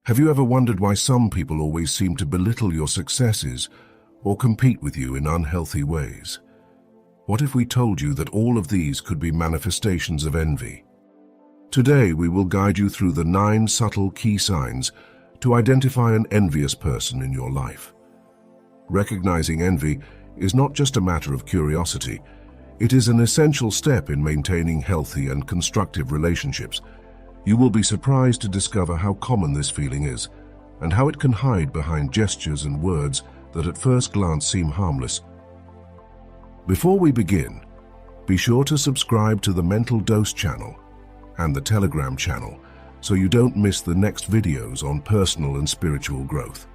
Have you ever wondered why some people always seem to belittle your successes or compete with you in unhealthy ways? What if we told you that all of these could be manifestations of envy? Today, we will guide you through the 9 subtle key signs to identify an envious person in your life. Recognizing envy is not just a matter of curiosity. It is an essential step in maintaining healthy and constructive relationships. You will be surprised to discover how common this feeling is and how it can hide behind gestures and words that at first glance seem harmless. Before we begin, be sure to subscribe to the Mental Dose channel and the Telegram channel so you don't miss the next videos on personal and spiritual growth.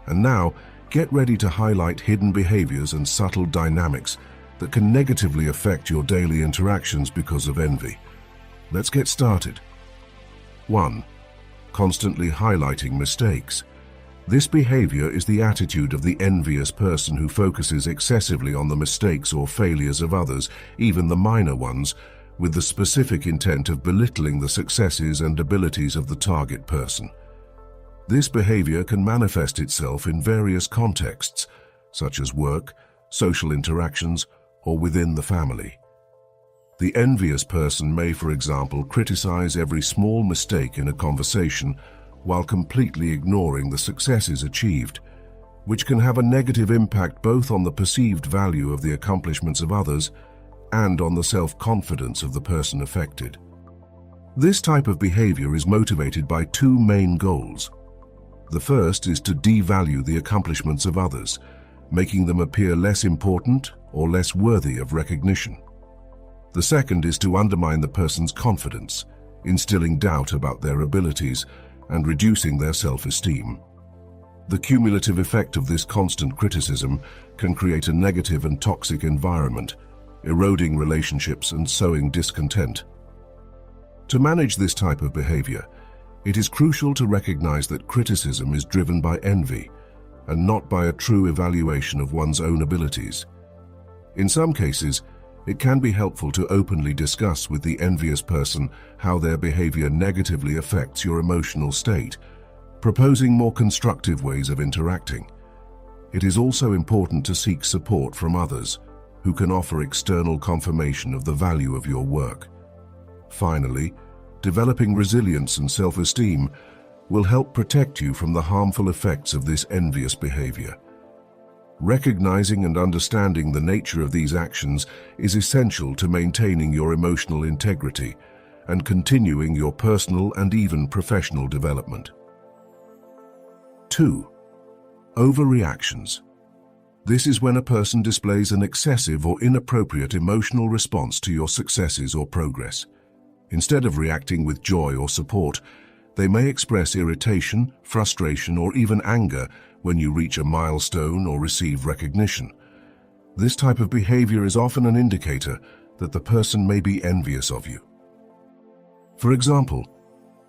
And now, get ready to highlight hidden behaviors and subtle dynamics that can negatively affect your daily interactions because of envy. Let's get started. 1. Constantly highlighting mistakes. This behavior is the attitude of the envious person who focuses excessively on the mistakes or failures of others, even the minor ones, with the specific intent of belittling the successes and abilities of the target person. This behavior can manifest itself in various contexts, such as work, social interactions, or within the family. The envious person may, for example, criticize every small mistake in a conversation while completely ignoring the successes achieved, which can have a negative impact both on the perceived value of the accomplishments of others and on the self-confidence of the person affected. This type of behavior is motivated by 2 main goals. The first is to devalue the accomplishments of others, making them appear less important or less worthy of recognition. The second is to undermine the person's confidence, instilling doubt about their abilities and reducing their self-esteem. The cumulative effect of this constant criticism can create a negative and toxic environment, eroding relationships and sowing discontent. To manage this type of behavior, it is crucial to recognize that criticism is driven by envy and not by a true evaluation of one's own abilities. In some cases, it can be helpful to openly discuss with the envious person how their behavior negatively affects your emotional state, proposing more constructive ways of interacting. It is also important to seek support from others who can offer external confirmation of the value of your work. Finally, developing resilience and self-esteem will help protect you from the harmful effects of this envious behavior. Recognizing and understanding the nature of these actions is essential to maintaining your emotional integrity and continuing your personal and even professional development. 2. Overreactions. This is when a person displays an excessive or inappropriate emotional response to your successes or progress. Instead of reacting with joy or support, they may express irritation, frustration, or even anger when you reach a milestone or receive recognition. This type of behavior is often an indicator that the person may be envious of you. For example,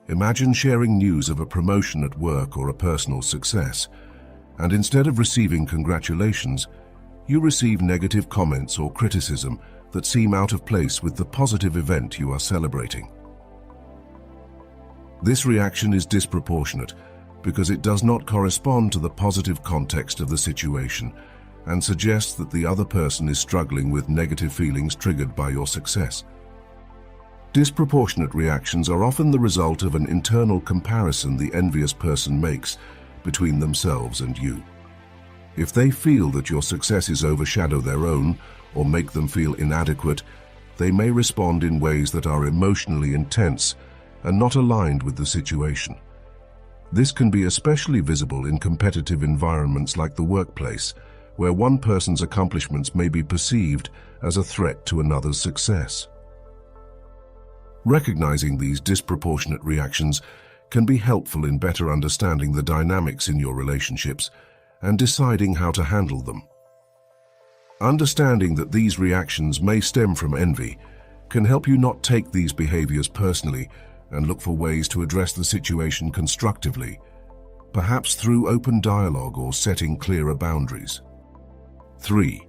imagine sharing news of a promotion at work or a personal success, and instead of receiving congratulations, you receive negative comments or criticism that seem out of place with the positive event you are celebrating. This reaction is disproportionate because it does not correspond to the positive context of the situation and suggests that the other person is struggling with negative feelings triggered by your success. Disproportionate reactions are often the result of an internal comparison the envious person makes between themselves and you. If they feel that your successes overshadow their own or make them feel inadequate, they may respond in ways that are emotionally intense and not aligned with the situation. This can be especially visible in competitive environments like the workplace, where one person's accomplishments may be perceived as a threat to another's success. Recognizing these disproportionate reactions can be helpful in better understanding the dynamics in your relationships and deciding how to handle them. Understanding that these reactions may stem from envy can help you not take these behaviors personally and look for ways to address the situation constructively, perhaps through open dialogue or setting clearer boundaries. 3.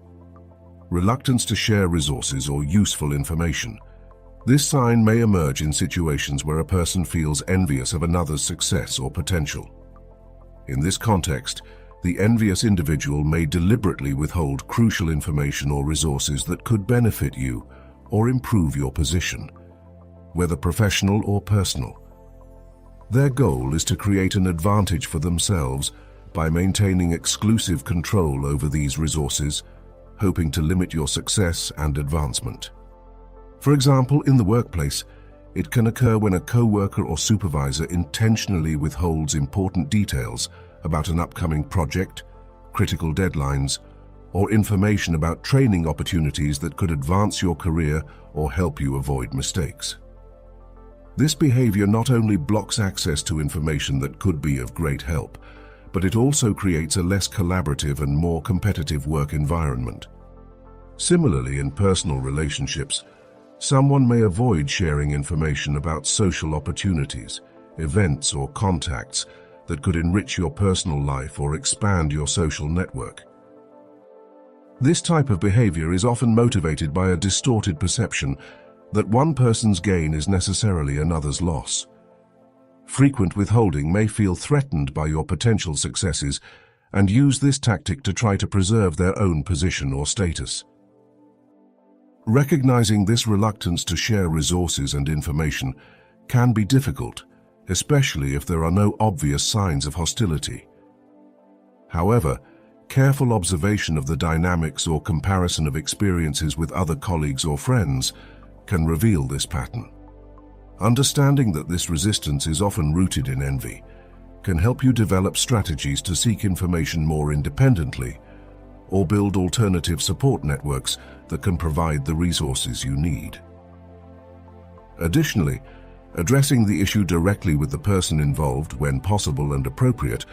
Reluctance to share resources or useful information. This sign may emerge in situations where a person feels envious of another's success or potential. In this context, the envious individual may deliberately withhold crucial information or resources that could benefit you or improve your position, whether professional or personal. Their goal is to create an advantage for themselves by maintaining exclusive control over these resources, hoping to limit your success and advancement. For example, in the workplace, it can occur when a co-worker or supervisor intentionally withholds important details about an upcoming project, critical deadlines, or information about training opportunities that could advance your career or help you avoid mistakes. This behavior not only blocks access to information that could be of great help, but it also creates a less collaborative and more competitive work environment. Similarly, in personal relationships, someone may avoid sharing information about social opportunities, events, or contacts that could enrich your personal life or expand your social network. This type of behavior is often motivated by a distorted perception that one person's gain is necessarily another's loss. Frequent withholding may feel threatened by your potential successes and use this tactic to try to preserve their own position or status. Recognizing this reluctance to share resources and information can be difficult, especially if there are no obvious signs of hostility. However, careful observation of the dynamics or comparison of experiences with other colleagues or friends can reveal this pattern. Understanding that this resistance is often rooted in envy can help you develop strategies to seek information more independently or build alternative support networks that can provide the resources you need. Additionally, addressing the issue directly with the person involved when possible and appropriate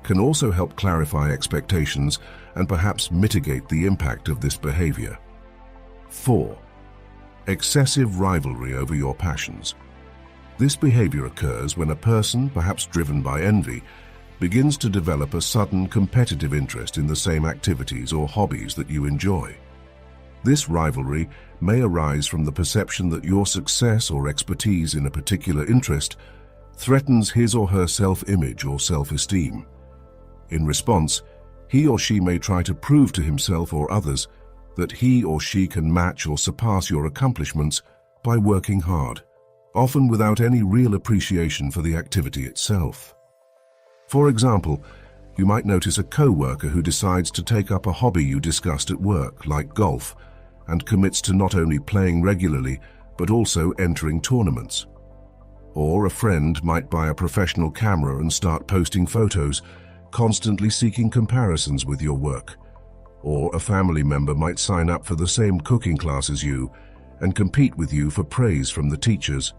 can also help clarify expectations and perhaps mitigate the impact of this behavior. 4. Excessive rivalry over your passions. This behavior occurs when a person, perhaps driven by envy, begins to develop a sudden competitive interest in the same activities or hobbies that you enjoy. This rivalry may arise from the perception that your success or expertise in a particular interest threatens his or her self-image or self-esteem. In response, he or she may try to prove to himself or others that he or she can match or surpass your accomplishments by working hard, often without any real appreciation for the activity itself. For example, you might notice a co-worker who decides to take up a hobby you discussed at work, like golf, and commits to not only playing regularly, but also entering tournaments. Or a friend might buy a professional camera and start posting photos, constantly seeking comparisons with your work. Or a family member might sign up for the same cooking class as you and compete with you for praise from the teachers.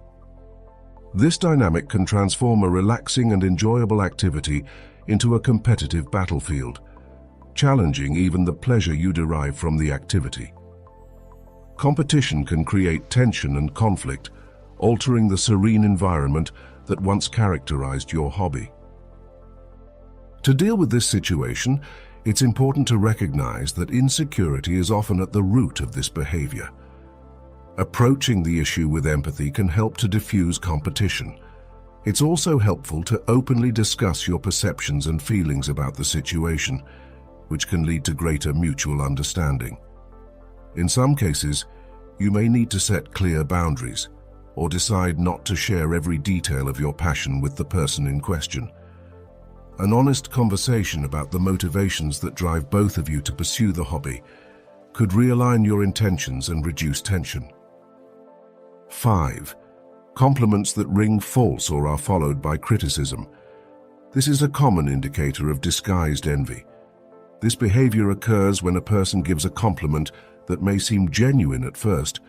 This dynamic can transform a relaxing and enjoyable activity into a competitive battlefield, challenging even the pleasure you derive from the activity. Competition can create tension and conflict, altering the serene environment that once characterized your hobby. To deal with this situation, it's important to recognize that insecurity is often at the root of this behavior. Approaching the issue with empathy can help to diffuse competition. It's also helpful to openly discuss your perceptions and feelings about the situation, which can lead to greater mutual understanding. In some cases, you may need to set clear boundaries or decide not to share every detail of your passion with the person in question. An honest conversation about the motivations that drive both of you to pursue the hobby could realign your intentions and reduce tension. 5. Compliments that ring false or are followed by criticism. This is a common indicator of disguised envy. This behavior occurs when a person gives a compliment that may seem genuine at first,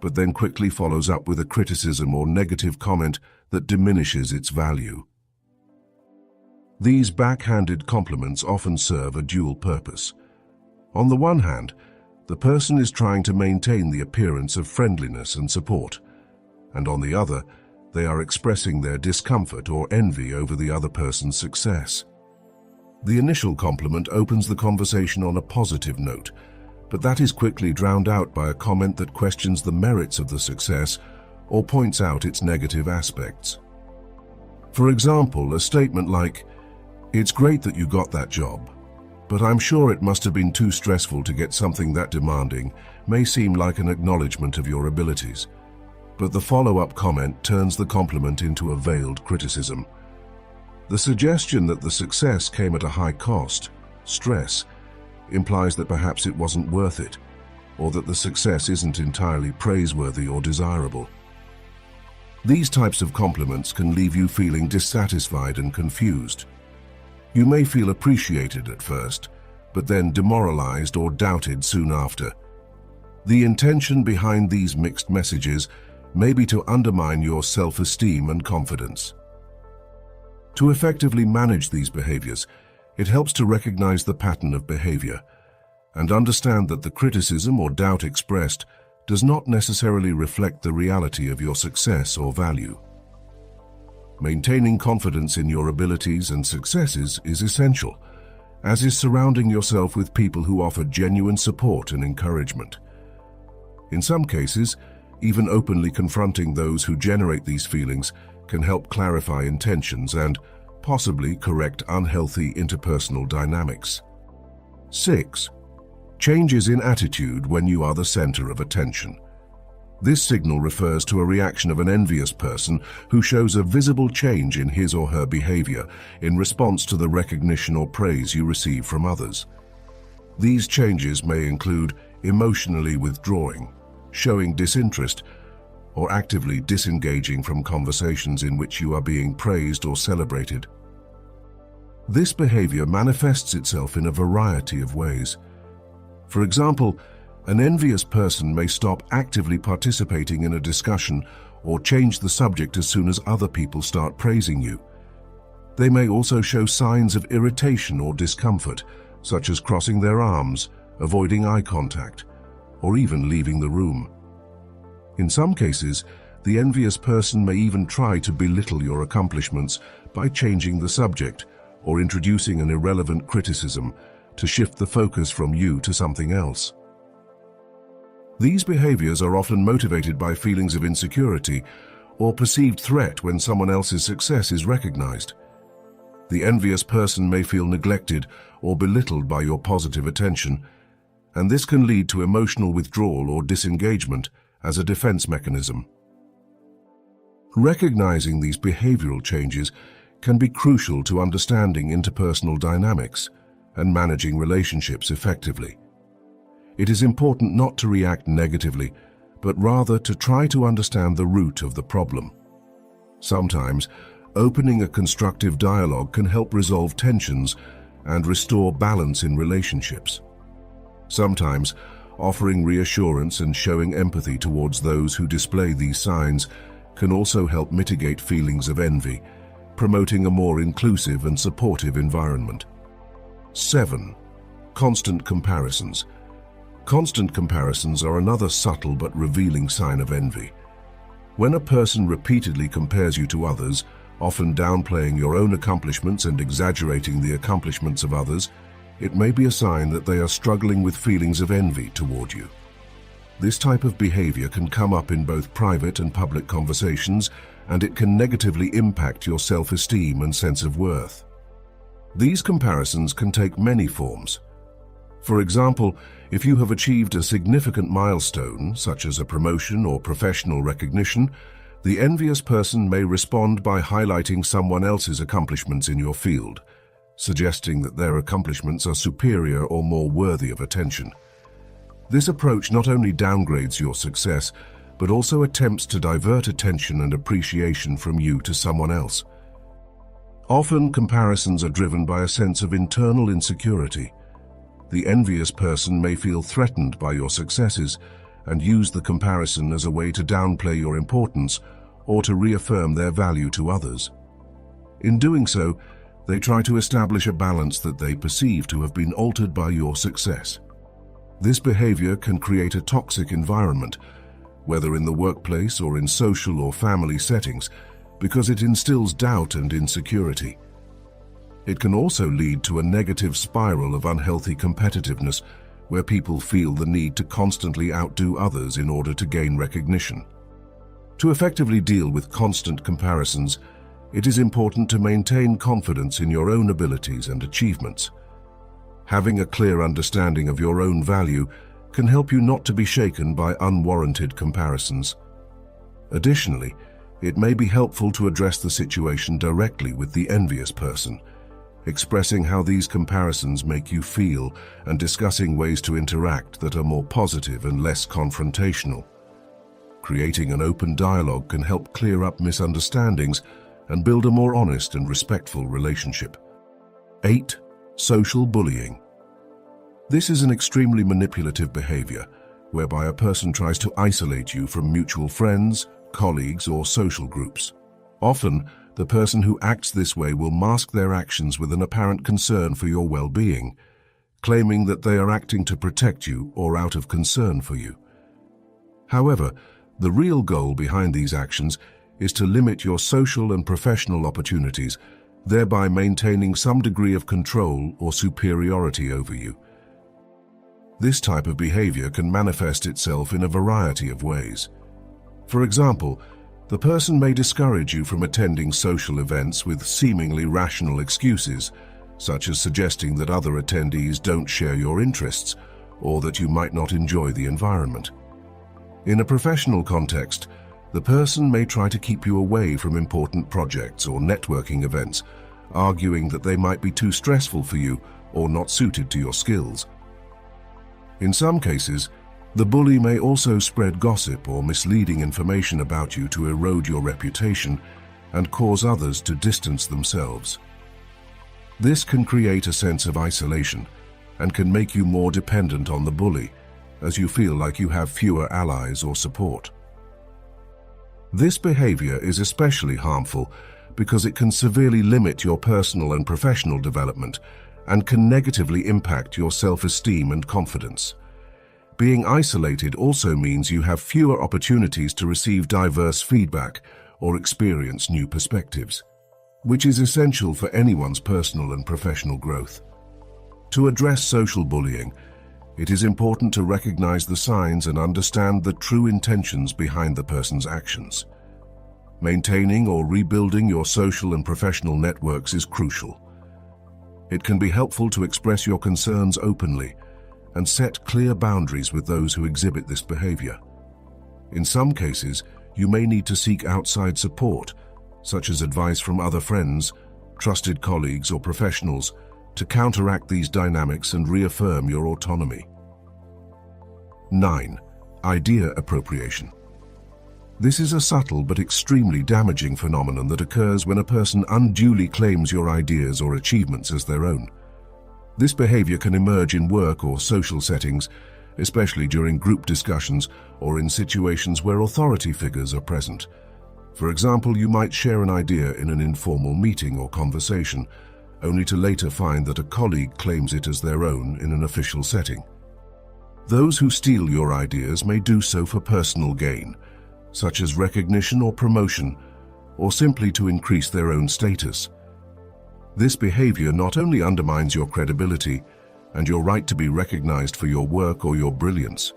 but then quickly follows up with a criticism or negative comment that diminishes its value. These backhanded compliments often serve a dual purpose. On the one hand, the person is trying to maintain the appearance of friendliness and support, and on the other, they are expressing their discomfort or envy over the other person's success. The initial compliment opens the conversation on a positive note, but that is quickly drowned out by a comment that questions the merits of the success or points out its negative aspects. For example, a statement like, "It's great that you got that job, but I'm sure it must have been too stressful to get something that demanding," may seem like an acknowledgement of your abilities. But the follow-up comment turns the compliment into a veiled criticism. The suggestion that the success came at a high cost, stress, implies that perhaps it wasn't worth it, or that the success isn't entirely praiseworthy or desirable. These types of compliments can leave you feeling dissatisfied and confused. You may feel appreciated at first, but then demoralized or doubted soon after. The intention behind these mixed messages may be to undermine your self-esteem and confidence. To effectively manage these behaviors, it helps to recognize the pattern of behavior and understand that the criticism or doubt expressed does not necessarily reflect the reality of your success or value. Maintaining confidence in your abilities and successes is essential, as is surrounding yourself with people who offer genuine support and encouragement. In some cases, even openly confronting those who generate these feelings can help clarify intentions and possibly correct unhealthy interpersonal dynamics. 6. Changes in attitude when you are the center of attention. This signal refers to a reaction of an envious person who shows a visible change in his or her behavior in response to the recognition or praise you receive from others. These changes may include emotionally withdrawing, showing disinterest, or actively disengaging from conversations in which you are being praised or celebrated. This behavior manifests itself in a variety of ways. For example, an envious person may stop actively participating in a discussion or change the subject as soon as other people start praising you. They may also show signs of irritation or discomfort, such as crossing their arms, avoiding eye contact, or even leaving the room. In some cases, the envious person may even try to belittle your accomplishments by changing the subject or introducing an irrelevant criticism to shift the focus from you to something else. These behaviors are often motivated by feelings of insecurity or perceived threat when someone else's success is recognized. The envious person may feel neglected or belittled by your positive attention, and this can lead to emotional withdrawal or disengagement as a defense mechanism. Recognizing these behavioral changes can be crucial to understanding interpersonal dynamics and managing relationships effectively. It is important not to react negatively, but rather to try to understand the root of the problem. Sometimes, opening a constructive dialogue can help resolve tensions and restore balance in relationships. Sometimes, offering reassurance and showing empathy towards those who display these signs can also help mitigate feelings of envy, promoting a more inclusive and supportive environment. 7. Constant comparisons. Constant comparisons are another subtle but revealing sign of envy. When a person repeatedly compares you to others, often downplaying your own accomplishments and exaggerating the accomplishments of others, it may be a sign that they are struggling with feelings of envy toward you. This type of behavior can come up in both private and public conversations, and it can negatively impact your self-esteem and sense of worth. These comparisons can take many forms. For example, if you have achieved a significant milestone, such as a promotion or professional recognition, the envious person may respond by highlighting someone else's accomplishments in your field, suggesting that their accomplishments are superior or more worthy of attention. This approach not only downgrades your success, but also attempts to divert attention and appreciation from you to someone else. Often, comparisons are driven by a sense of internal insecurity. The envious person may feel threatened by your successes and use the comparison as a way to downplay your importance or to reaffirm their value to others. In doing so, they try to establish a balance that they perceive to have been altered by your success. This behavior can create a toxic environment, whether in the workplace or in social or family settings, because it instills doubt and insecurity. It can also lead to a negative spiral of unhealthy competitiveness, where people feel the need to constantly outdo others in order to gain recognition. To effectively deal with constant comparisons, it is important to maintain confidence in your own abilities and achievements. Having a clear understanding of your own value can help you not to be shaken by unwarranted comparisons. Additionally, it may be helpful to address the situation directly with the envious person, expressing how these comparisons make you feel and discussing ways to interact that are more positive and less confrontational. Creating an open dialogue can help clear up misunderstandings and build a more honest and respectful relationship. 8. Social bullying. This is an extremely manipulative behavior, whereby a person tries to isolate you from mutual friends, colleagues, or social groups. Often, the person who acts this way will mask their actions with an apparent concern for your well-being, claiming that they are acting to protect you or out of concern for you. However, the real goal behind these actions is to limit your social and professional opportunities, thereby maintaining some degree of control or superiority over you. This type of behavior can manifest itself in a variety of ways. For example, the person may discourage you from attending social events with seemingly rational excuses, such as suggesting that other attendees don't share your interests or that you might not enjoy the environment. In a professional context, the person may try to keep you away from important projects or networking events, arguing that they might be too stressful for you or not suited to your skills. In some cases, the bully may also spread gossip or misleading information about you to erode your reputation and cause others to distance themselves. This can create a sense of isolation and can make you more dependent on the bully, as you feel like you have fewer allies or support. This behavior is especially harmful because it can severely limit your personal and professional development and can negatively impact your self-esteem and confidence. Being isolated also means you have fewer opportunities to receive diverse feedback or experience new perspectives, which is essential for anyone's personal and professional growth. To address social bullying, it is important to recognize the signs and understand the true intentions behind the person's actions. Maintaining or rebuilding your social and professional networks is crucial. It can be helpful to express your concerns openly and set clear boundaries with those who exhibit this behavior. In some cases, you may need to seek outside support, such as advice from other friends, trusted colleagues, or professionals, to counteract these dynamics and reaffirm your autonomy. 9. Idea appropriation. This is a subtle but extremely damaging phenomenon that occurs when a person unduly claims your ideas or achievements as their own. This behavior can emerge in work or social settings, especially during group discussions or in situations where authority figures are present. For example, you might share an idea in an informal meeting or conversation, only to later find that a colleague claims it as their own in an official setting. Those who steal your ideas may do so for personal gain, such as recognition or promotion, or simply to increase their own status. This behavior not only undermines your credibility and your right to be recognized for your work or your brilliance,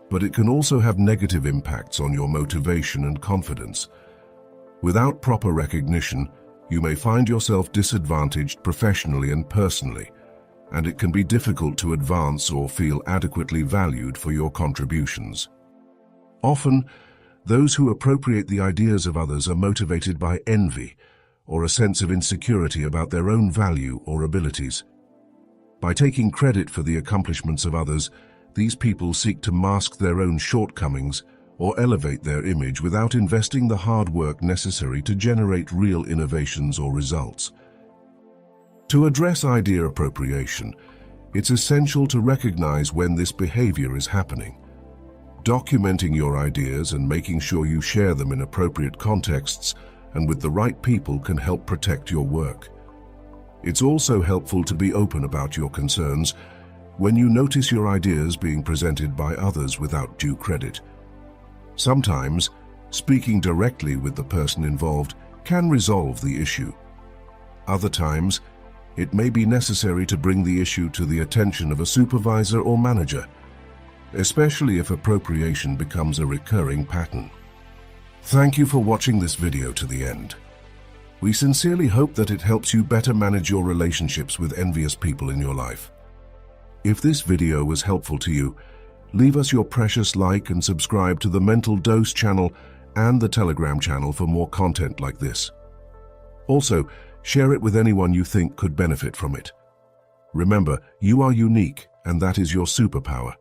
but it can also have negative impacts on your motivation and confidence. Without proper recognition, you may find yourself disadvantaged professionally and personally, and it can be difficult to advance or feel adequately valued for your contributions. Often, those who appropriate the ideas of others are motivated by envy or a sense of insecurity about their own value or abilities. By taking credit for the accomplishments of others, these people seek to mask their own shortcomings or elevate their image without investing the hard work necessary to generate real innovations or results. To address idea appropriation, it's essential to recognize when this behavior is happening. Documenting your ideas and making sure you share them in appropriate contexts and with the right people can help protect your work. It's also helpful to be open about your concerns when you notice your ideas being presented by others without due credit. Sometimes, speaking directly with the person involved can resolve the issue. Other times, it may be necessary to bring the issue to the attention of a supervisor or manager, especially if appropriation becomes a recurring pattern. Thank you for watching this video to the end. We sincerely hope that it helps you better manage your relationships with envious people in your life. If this video was helpful to you, leave us your precious like and subscribe to the Mental Dose channel and the Telegram channel for more content like this. Also, share it with anyone you think could benefit from it. Remember, you are unique, and that is your superpower.